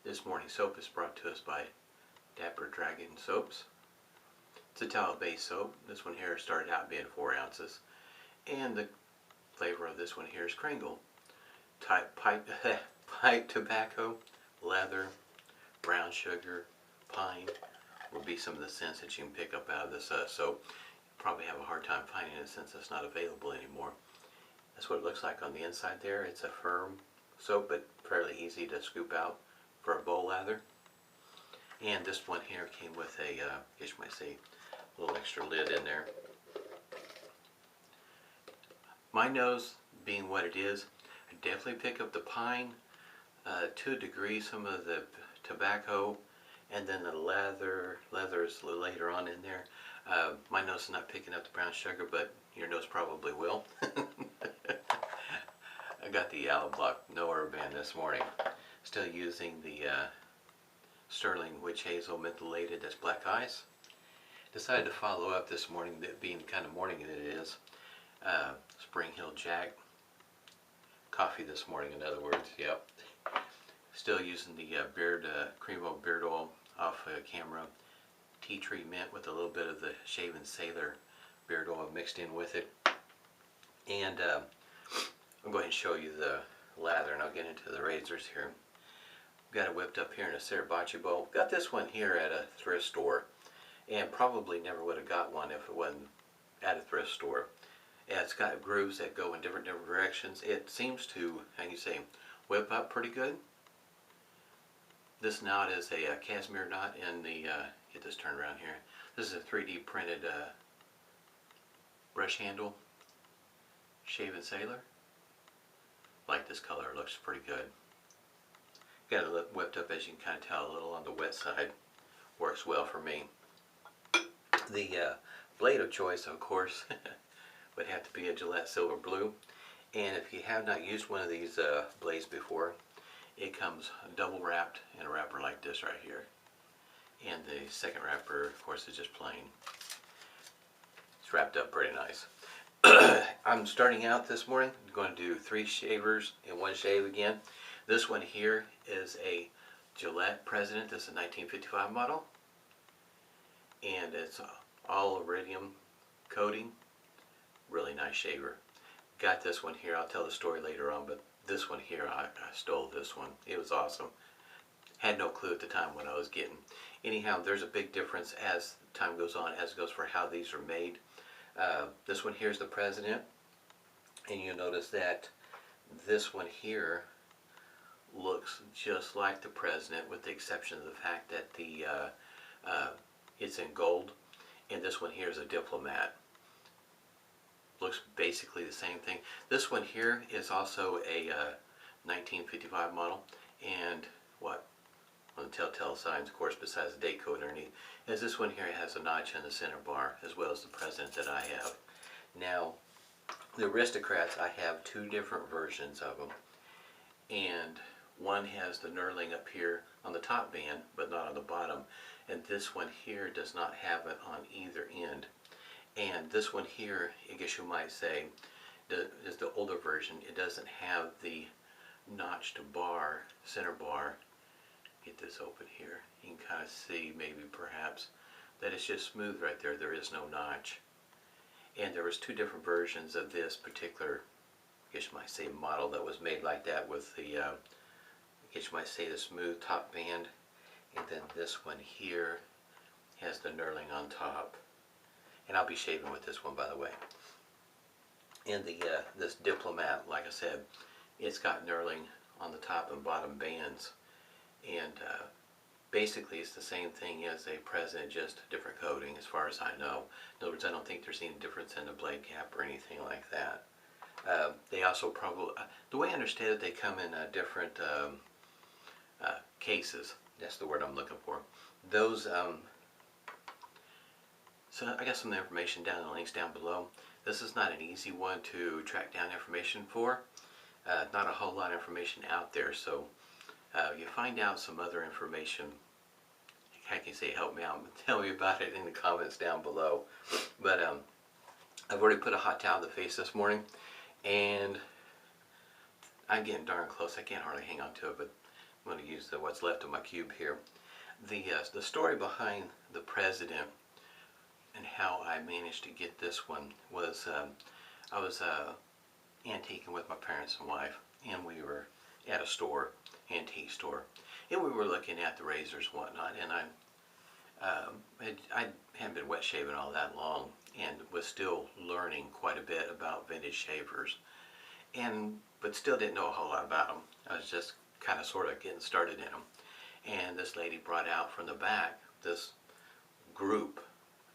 This morning's soap is brought to us by Dapper Dragon Soaps. It's a tallow-based soap. This one here started out being 4 ounces. And the flavor of this one here is Kringle. Pipe tobacco, leather, brown sugar, pine will be some of the scents that you can pick up out of this soap. You'll probably have a hard time finding it since it's not available anymore. That's what it looks like on the inside there. It's a firm soap, but fairly easy to scoop out for a bowl lather. And this one here came with a, I guess you might say, a little extra lid in there. My nose being what it is, I definitely pick up the pine, to a degree some of the tobacco, and then the leather is later on in there. My nose is not picking up the brown sugar, but your nose probably will. I got the Yellow Block No Herb Band this morning. Still using the Stirling Witch Hazel mentholated, that's Black Ice. Decided to follow up this morning, that being the kind of morning that it is. Spring Hill Jack coffee this morning, in other words. Yep. Still using the Cremo beard oil off camera. Tea tree mint with a little bit of the Shaven Sailor beard oil mixed in with it. And I'll go ahead and show you the lather, and I'll get into the razors here. Got it whipped up here in a Sriracha bowl. Got this one here at a thrift store, and probably never would have got one if it wasn't at a thrift store. And it's got grooves that go in different directions. It seems to, how you say, whip up pretty good. This knot is a cashmere knot in the, get this turned around here. This is a 3D printed brush handle, Shaven Sailor. Like this color, it looks pretty good. Got it whipped up, as you can kind of tell, a little on the wet side. Works well for me. The blade of choice, of course, would have to be a Gillette Silver Blue. And if you have not used one of these blades before, it comes double wrapped in a wrapper like this right here. And the second wrapper, of course, is just plain. It's wrapped up pretty nice. I'm starting out this morning. I'm going to do 3 shavers and 1 shave again. This one here is a Gillette President. This is a 1955 model. And it's all iridium coating. Really nice shaver. Got this one here. I'll tell the story later on, but this one here, I stole this one. It was awesome. Had no clue at the time what I was getting. Anyhow, there's a big difference as time goes on, as it goes for how these are made. This one here is the President, and you'll notice that this one here looks just like the President, with the exception of the fact that the it's in gold, and this one here is a Diplomat. Looks basically the same thing. This one here is also a 1955 model, and what one of the telltale signs, of course, besides the date code underneath, is this one here has a notch in the center bar, as well as the President that I have. Now, the Aristocrats, I have 2 different versions of them, and one has the knurling up here on the top band, but not on the bottom, and this one here does not have it on either end. And this one here, I guess you might say, is the older version. It doesn't have the notched bar, center bar. Get this open here. You can kind of see, maybe perhaps, that it's just smooth right there. There is no notch. And there was 2 different versions of this particular, I guess you might say, model that was made like that, with the, I guess you might say, the smooth top band. And then this one here has the knurling on top. And I'll be shaving with this one, by the way. And the this Diplomat, like I said, it's got knurling on the top and bottom bands. And basically it's the same thing as a President, just a different coating as far as I know. In other words, I don't think there's any difference in the blade cap or anything like that. They also probably, the way I understand it, they come in different cases. That's the word I'm looking for. Those, so I got some of the information down in the links down below. This is not an easy one to track down information for. Not a whole lot of information out there, so you find out some other information. I can say help me out and tell me about it in the comments down below. But I've already put a hot towel to the face this morning, and I'm getting darn close. I can't hardly hang on to it, but I'm going to use what's left of my cube here. The story behind the President and how I managed to get this one was I was antiquing with my parents and wife, and we were at a store, antique store, and we were looking at the razors and whatnot, and I hadn't been wet shaving all that long and was still learning quite a bit about vintage shavers, but still didn't know a whole lot about them. I was just kind of sort of getting started in them. And this lady brought out from the back this group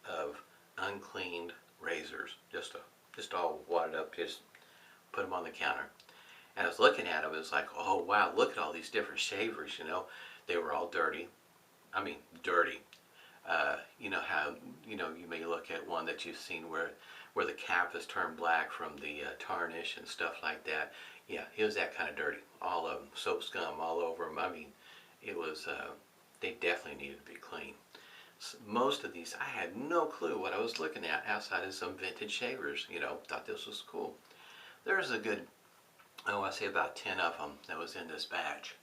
of uncleaned razors, just all wadded up, just put them on the counter. And I was looking at them, it was like, oh wow, look at all these different shavers, you know. They were all dirty. I mean, dirty. You know how, you know, you may look at one that you've seen where the cap is turned black from the tarnish and stuff like that. Yeah, it was that kind of dirty. All of them, soap scum all over them. I mean, it was, they definitely needed to be clean. Most of these, I had no clue what I was looking at outside of some vintage shavers, you know, thought this was cool. There's a good, oh, I say about 10 of them that was in this batch.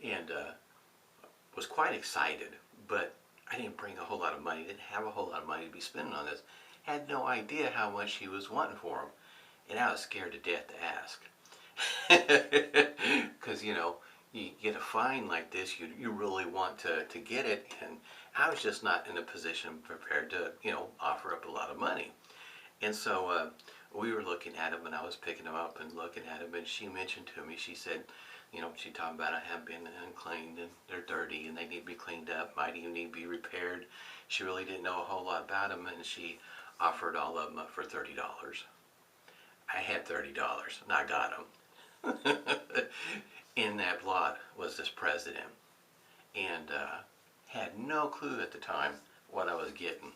And was quite excited, but I didn't bring a whole lot of money, didn't have a whole lot of money to be spending on this. Had no idea how much she was wanting for them. And I was scared to death to ask. Because, you know, you get a find like this, you really want to get it, and I was just not in a position prepared to, you know, offer up a lot of money. And so we were looking at them, and I was picking them up and looking at them, and she mentioned to me, she said, you know, she talked about I have been uncleaned, and they're dirty, and they need to be cleaned up, might even need to be repaired. She really didn't know a whole lot about them, and she offered all of them up for $30. I had $30, and I got them. In that lot was this President, and had no clue at the time what I was getting.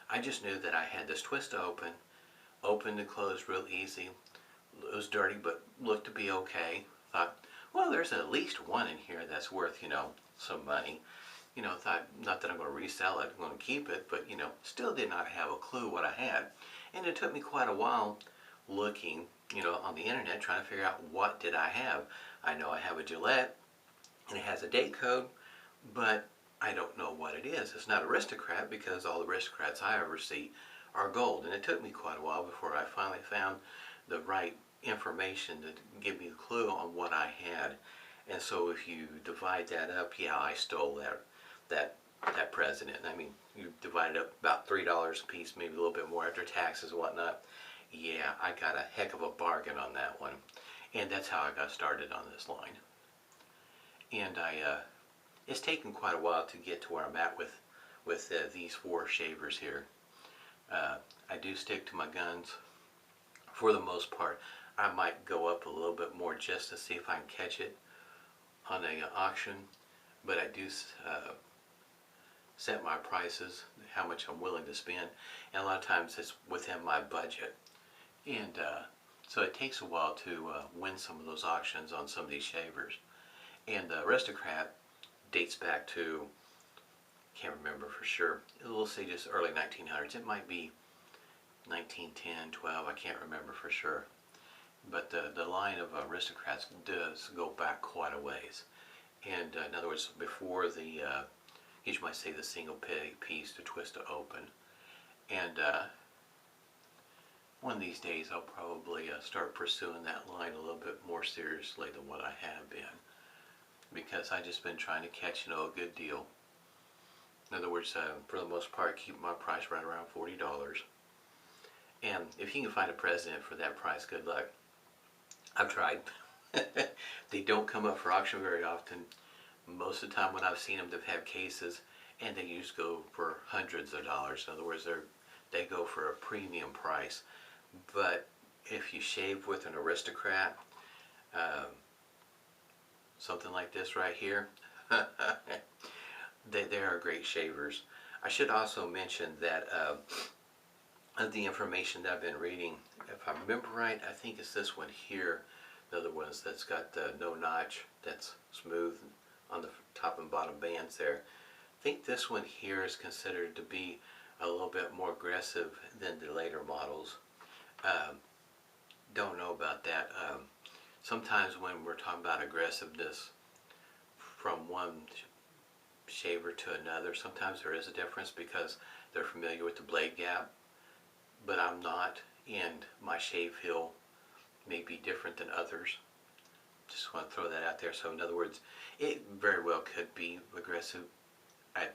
I just knew that I had this twist to open and close real easy. It was dirty, but looked to be okay. Thought, well, there's at least one in here that's worth, you know, some money. You know, thought, not that I'm going to resell it, I'm going to keep it, but, you know, still did not have a clue what I had. And it took me quite a while looking, you know, on the internet, trying to figure out what did I have. I know I have a Gillette, and it has a date code, but I don't know what it is. It's not Aristocrat, because all the Aristocrats I ever see are gold, and it took me quite a while before I finally found the right information to give me the clue on what I had. And so if you divide that up, yeah, I stole that President. I mean, you divide it up about $3 a piece, maybe a little bit more after taxes and whatnot. Yeah, I got a heck of a bargain on that one. And that's how I got started on this line. And it's taken quite a while to get to where I'm at with these 4 shavers here. I do stick to my guns for the most part. I might go up a little bit more just to see if I can catch it on an auction, but I do set my prices, how much I'm willing to spend, and a lot of times it's within my budget. And so it takes a while to win some of those auctions on some of these shavers. And the Aristocrat dates back to, can't remember for sure, we'll say just early 1900s. It might be 1910, 12, I can't remember for sure. But the line of Aristocrats does go back quite a ways. And in other words, before the, you might say the single piece to twist to open. And one of these days I'll probably start pursuing that line a little bit more seriously than what I have been, because I've just been trying to catch, you know, a good deal. In other words, for the most part, keep my price right around $40. And if you can find a President for that price, good luck. I've tried. They don't come up for auction very often. Most of the time when I've seen them, they've had cases, and they usually go for hundreds of dollars. In other words, they go for a premium price. But if you shave with an Aristocrat, something like this right here, they are great shavers. I should also mention that of the information that I've been reading, if I remember right, I think it's this one here, the other ones that's got no notch, that's smooth on the top and bottom bands there. I think this one here is considered to be a little bit more aggressive than the later models. Don't know about that. Sometimes when we're talking about aggressiveness, from one shaver to another. Sometimes there is a difference because they're familiar with the blade gap, but I'm not, and my shave heel may be different than others. Just want to throw that out there. So in other words, it very well could be aggressive. I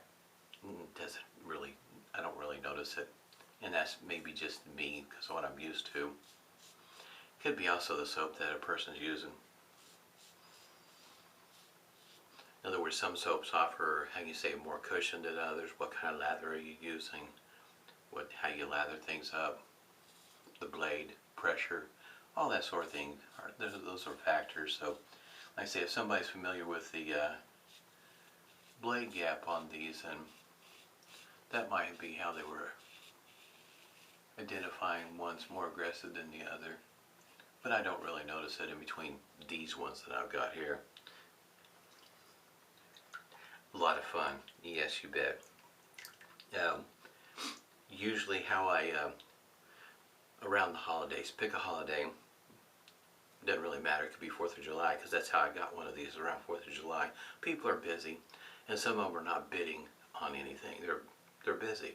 don't really notice it, and that's maybe just me because of what I'm used to. Could be also the soap that a person's using. In other words, some soaps offer, how you say, more cushion than others. What kind of lather are you using? How you lather things up, the blade, pressure, all that sort of thing. Those are factors. So, like I say, if somebody's familiar with the blade gap on these, and that might be how they were identifying one's more aggressive than the other. But I don't really notice it in between these ones that I've got here. A lot of fun, yes, you bet. Usually how I, around the holidays, pick a holiday. Doesn't really matter, it could be 4th of July, because that's how I got one of these around 4th of July. People are busy, and some of them are not bidding on anything. They're busy.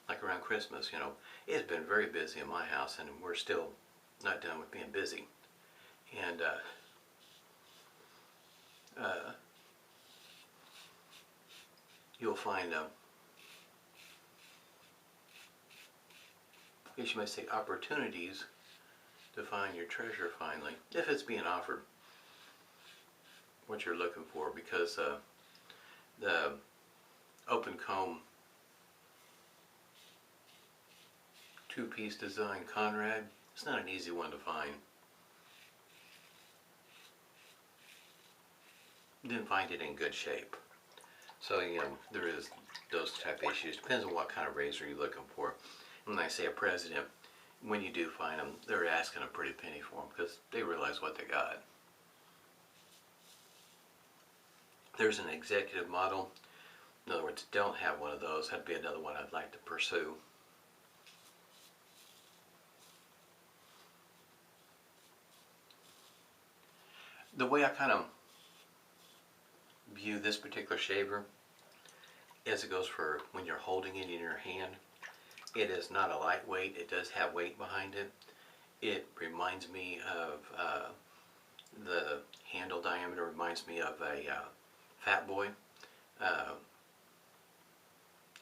Like around Christmas, you know, it's been very busy in my house, and we're still not done with being busy. And you'll find, I guess you might say, opportunities to find your treasure finally, if it's being offered, what you're looking for, because the open comb two-piece design Conrad, it's not an easy one to find. Didn't find it in good shape. So, you know, there is those type of issues. Depends on what kind of razor you're looking for. When I say a president, when you do find them, they're asking a pretty penny for them because they realize what they got. There's an executive model. In other words, don't have one of those. That'd be another one I'd like to pursue. The way I kind of view this particular shaver, as it goes for when you're holding it in your hand, it is not a lightweight. It does have weight behind it. It reminds me of the handle diameter reminds me of a Fat Boy.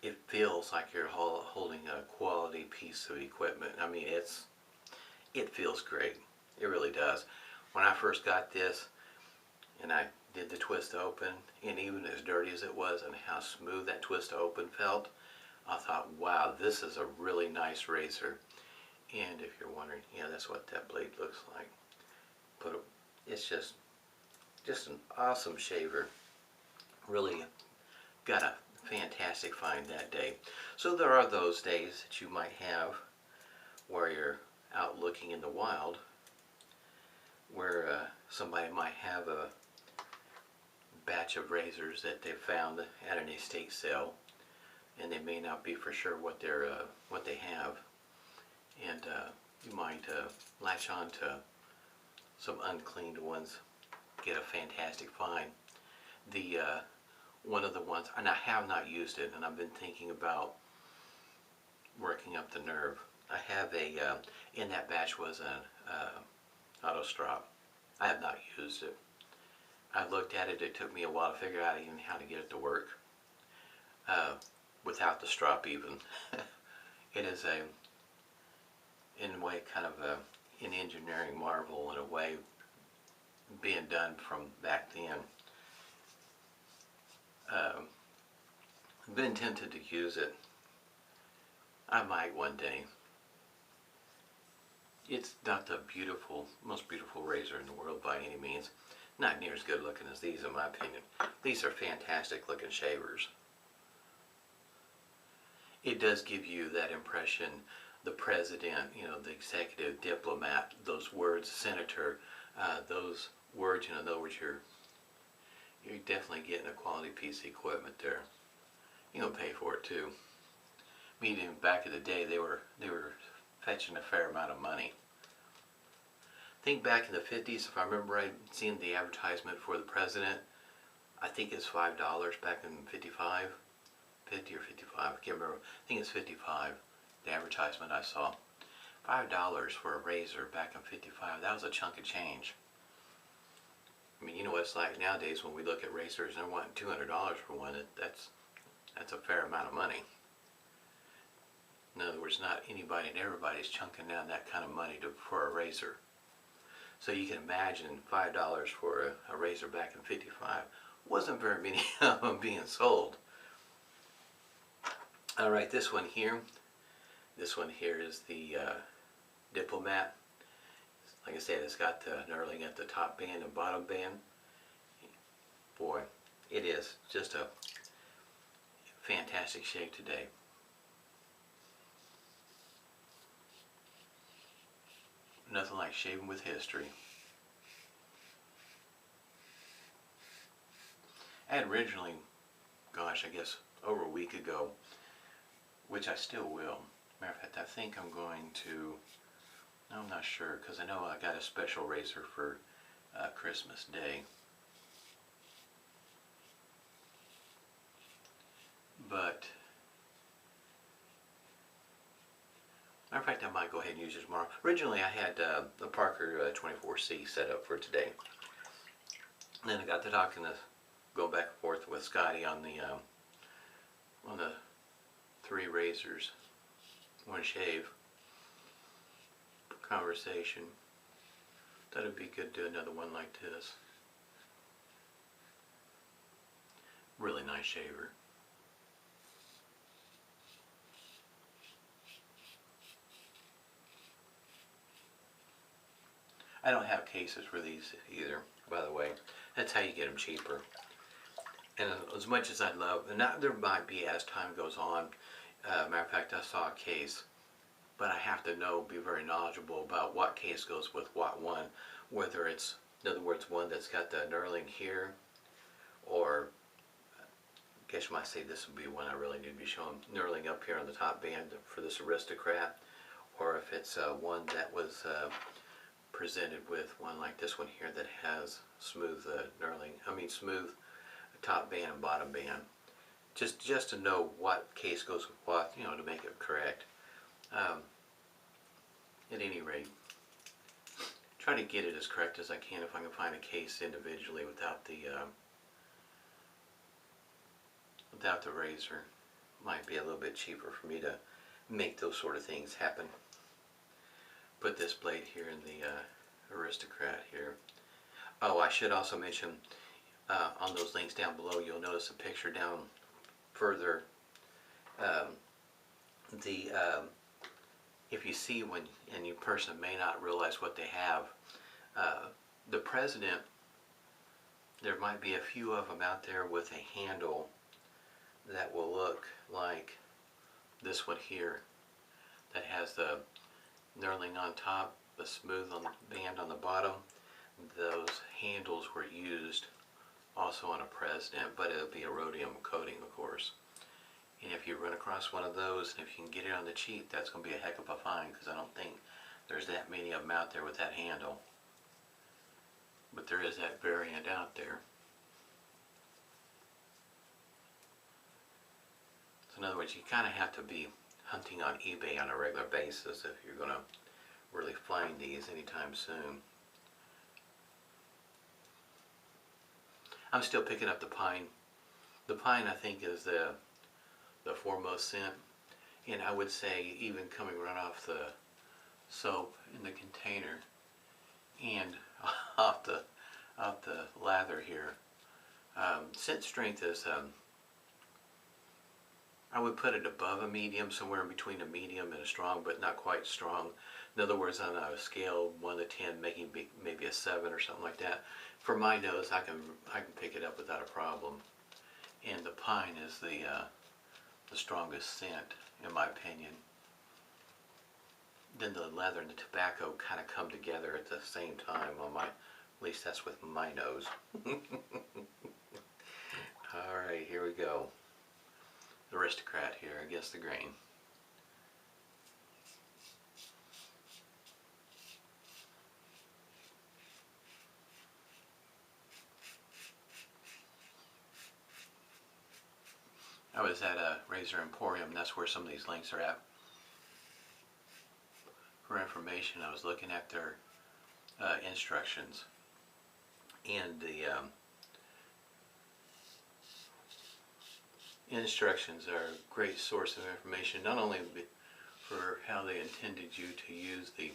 It feels like you're holding a quality piece of equipment. I mean, it feels great. It really does. When I first got this and I did the twist open, and even as dirty as it was and how smooth that twist open felt, I thought, wow, this is a really nice razor. And if you're wondering, yeah, that's what that blade looks like. But it's just an awesome shaver. Really got a fantastic find that day. So there are those days that you might have where you're out looking in the wild, where somebody might have a batch of razors that they found at an estate sale, and they may not be for sure what they have, and you might latch on to some uncleaned ones, get a fantastic find. The one of the ones, and I have not used it, and I've been thinking about working up the nerve. I have a in that batch was an auto strop. I have not used it. I looked at it. It took me a while to figure out even how to get it to work without the strop even. It is in a way, kind of an engineering marvel in a way, being done from back then. I've been tempted to use it. I might one day. It's not the most beautiful razor in the world by any means. Not near as good looking as these, in my opinion. These are fantastic looking shavers. It does give you that impression, the president, you know, the executive, diplomat, those words, senator, those words, you know, in other words, you're definitely getting a quality piece of equipment there. You're gonna pay for it too. I mean, even back in the day, they were fetching a fair amount of money. Think back in the 50s, if I remember right, seeing the advertisement for the president, I think it's $5 back in 55, 50 or 55, I can't remember. I think it's 55, the advertisement I saw. $5 for a razor back in 55, that was a chunk of change. I mean, you know what it's like nowadays when we look at razors and they're wanting $200 for one. That's a fair amount of money. In other words, not anybody and everybody's chunking down that kind of money for a razor. So you can imagine $5 for a razor back in 55. Wasn't very many of them being sold. Alright, this one here is the Diplomat. Like I said, it's got the knurling at the top band and bottom band. Boy, it is just a fantastic shave today. Nothing like shaving with history. I had originally, gosh, I guess over a week ago, which I still will. Matter of fact, I think I'm going to, I'm not sure, because I know I got a special razor for Christmas Day. But, matter of fact, I might go ahead and use it tomorrow. Originally, I had the Parker 24C set up for today. And then I got to talking to, going back and forth with Scotty on the 3 razors, 1 shave conversation. Thought it'd be good to do another one like this. Really nice shaver. I don't have cases for these either, by the way. That's how you get them cheaper. And as much as I'd love, and now there might be as time goes on, matter of fact, I saw a case, but I have to know, be very knowledgeable about what case goes with what one, whether it's, in other words, one that's got the knurling here, or I guess you might say this would be one I really need to be showing, knurling up here on the top band for this Aristocrat, or if it's one that was presented with one like this one here that has smooth knurling, smooth top band and bottom band. Just to know what case goes with what, you know, to make it correct. At any rate, try to get it as correct as I can if I can find a case individually without the razor. Might be a little bit cheaper for me to make those sort of things happen. Put this blade here in the Aristocrat here. Oh, I should also mention on those links down below, you'll notice a picture down further. If you see one, and you person may not realize what they have, the president, there might be a few of them out there with a handle that will look like this one here, that has the knurling on top, the smooth on the band on the bottom. Those handles were used also on a president, but it'll be a rhodium coating, of course. And if you run across one of those, and if you can get it on the cheap, that's going to be a heck of a find, because I don't think there's that many of them out there with that handle. But there is that variant out there. So in other words, you kind of have to be hunting on eBay on a regular basis if you're going to really find these anytime soon. I'm still picking up the pine. The pine, I think, is the foremost scent, and I would say even coming right off the soap in the container and off the lather here. Scent strength is, I would put it above a medium, somewhere in between a medium and a strong, but not quite strong. In other words, on a scale 1 to 10, making maybe a 7 or something like that. For my nose, I can pick it up without a problem. And the pine is the strongest scent, in my opinion. Then the leather and the tobacco kind of come together at the same time on my, at least that's with my nose. Alright, here we go. Aristocrat here against the grain. I was at a Razor Emporium, that's where some of these links are at. For information, I was looking at their instructions, and the instructions are a great source of information, not only for how they intended you to use the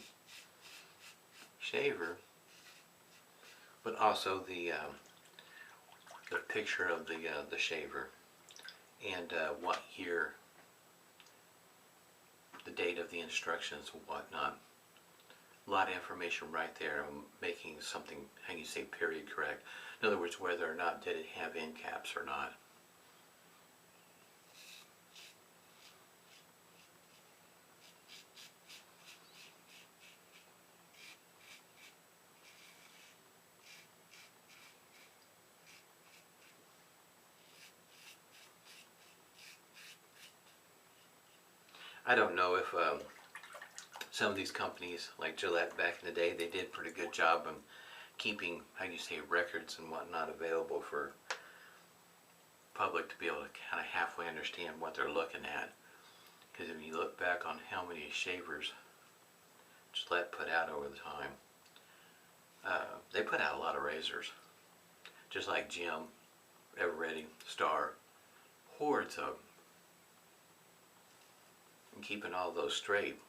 shaver, but also the picture of the shaver, and what year, the date of the instructions and whatnot. A lot of information right there on making something, how you say, period correct. In other words, whether or not did it have end caps or not. I don't know if some of these companies, like Gillette back in the day, they did a pretty good job on keeping, how do you say, records and whatnot available for public to be able to kind of halfway understand what they're looking at. Because if you look back on how many shavers Gillette put out over the time, they put out a lot of razors. Just like Jim, Everready, Star, hordes of them. And keeping all those straight,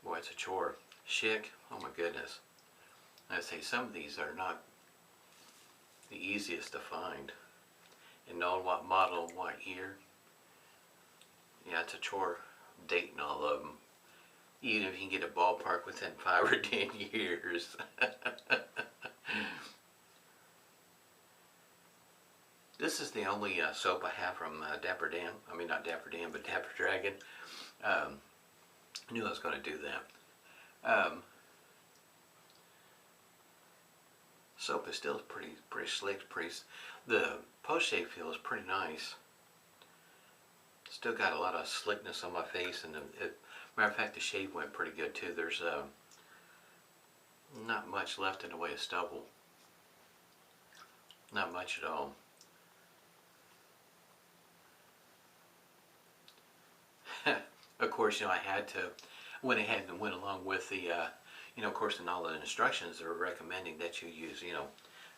boy, it's a chore. Schick, oh my goodness. I'd say some of these are not the easiest to find. And knowing what model, what year, yeah, it's a chore dating all of them. Even if you can get a ballpark within 5 or 10 years. This is the only soap I have from Dapper Dan. I mean, not Dapper Dan, but Dapper Dragon. I knew I was going to do that. Soap is still pretty slick. The post-shave feel is pretty nice. Still got a lot of slickness on my face, and matter of fact, the shave went pretty good too. There's not much left in the way of stubble. Not much at all. Of course, you know, I had to, went ahead and went along with the, you know, of course, in all the instructions, they're recommending that you use, you know,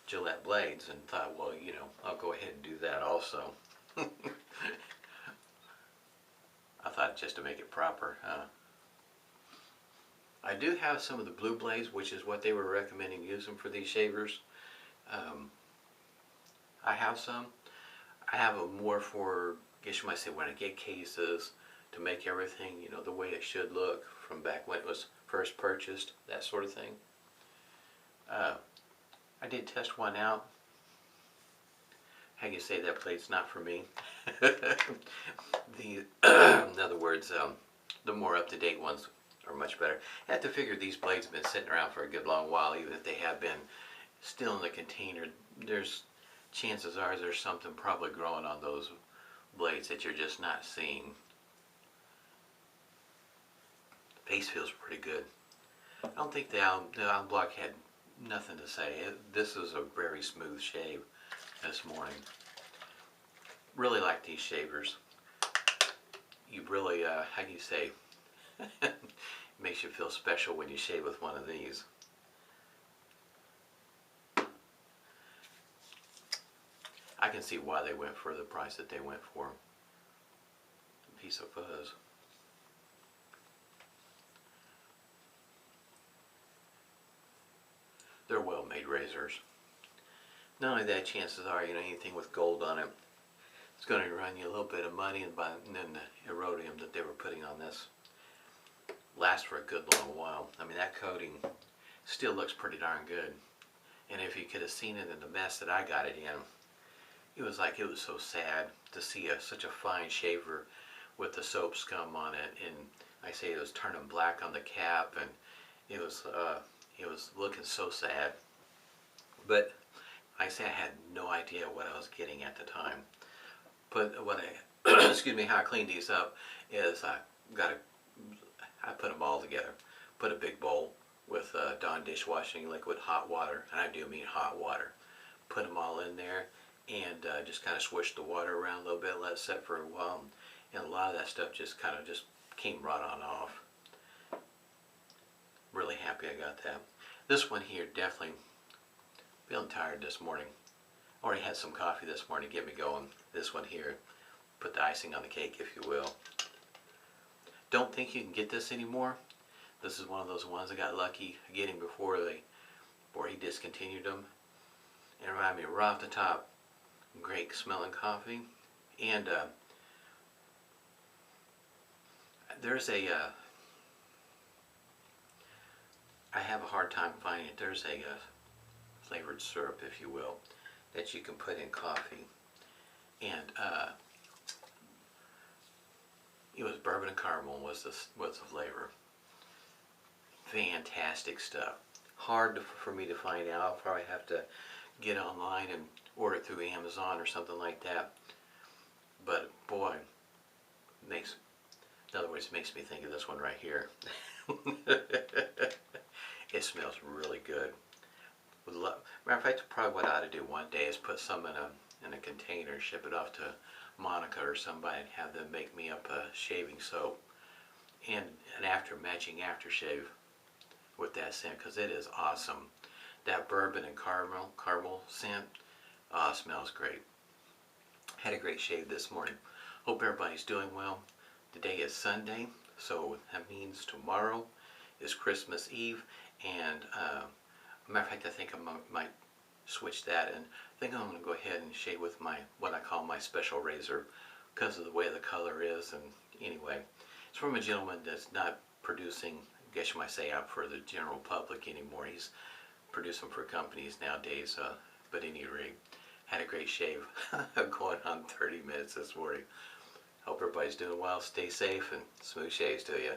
Gillette blades, and thought, well, you know, I'll go ahead and do that also. I thought just to make it proper. I do have some of the blue blades, which is what they were recommending using for these shavers. I have some. I have them more for, I guess you might say, when I get cases, to make everything, you know, the way it should look from back when it was first purchased, that sort of thing. I did test one out. How do you say that blade's not for me? In other words, the more up-to-date ones are much better. I have to figure these blades have been sitting around for a good long while, even if they have been still in the container. There's chances are there's something probably growing on those blades that you're just not seeing. The face feels pretty good. I don't think the Alum Block had nothing to say. This is a very smooth shave this morning. Really like these shavers. You really, how do you say, makes you feel special when you shave with one of these. I can see why they went for the price that they went for. A piece of fuzz. They're well-made razors. Not only that, chances are, you know, anything with gold on it, it's going to run you a little bit of money, and then the erodium that they were putting on this lasts for a good long while. I mean, that coating still looks pretty darn good. And if you could have seen it in the mess that I got it in, it was like, it was so sad to see such a fine shaver with the soap scum on it, and I say it was turning black on the cap, and it was looking so sad. But I say I had no idea what I was getting at the time. But what I, excuse me, how I cleaned these up is I put them all together. Put a big bowl with Dawn dishwashing liquid hot water, and I do mean hot water. Put them all in there, and just kind of swish the water around a little bit, let it set for a while, and a lot of that stuff just kind of just came right on off. Really happy I got that. This one here, definitely feeling tired this morning. Already had some coffee this morning to get me going. This one here, put the icing on the cake, if you will. Don't think you can get this anymore. This is one of those ones I got lucky getting before he discontinued them. It reminded me right off the top, great smelling coffee. And there's a I have a hard time finding it. There's a flavored syrup, if you will, that you can put in coffee, and it was bourbon and caramel was the flavor. Fantastic stuff. Hard for me to find out. I'll probably have to get online and order it through Amazon or something like that. But boy, in other words, it makes me think of this one right here. It smells really good. Matter of fact, probably what I ought to do one day is put some in a container, ship it off to Monica or somebody, and have them make me up a shaving soap and an matching aftershave with that scent, because it is awesome. That bourbon and caramel scent, smells great. Had a great shave this morning. Hope everybody's doing well. Today is Sunday, so that means tomorrow is Christmas Eve, and matter of fact, I think I might switch that, and I think I'm going to go ahead and shave with what I call my special razor, because of the way the color is. And anyway, it's from a gentleman that's not producing, I guess you might say, out for the general public anymore. He's producing for companies nowadays, but at any rate, had a great shave. Going on 30 minutes this morning. Hope everybody's doing well. Stay safe, and smooth shaves to you.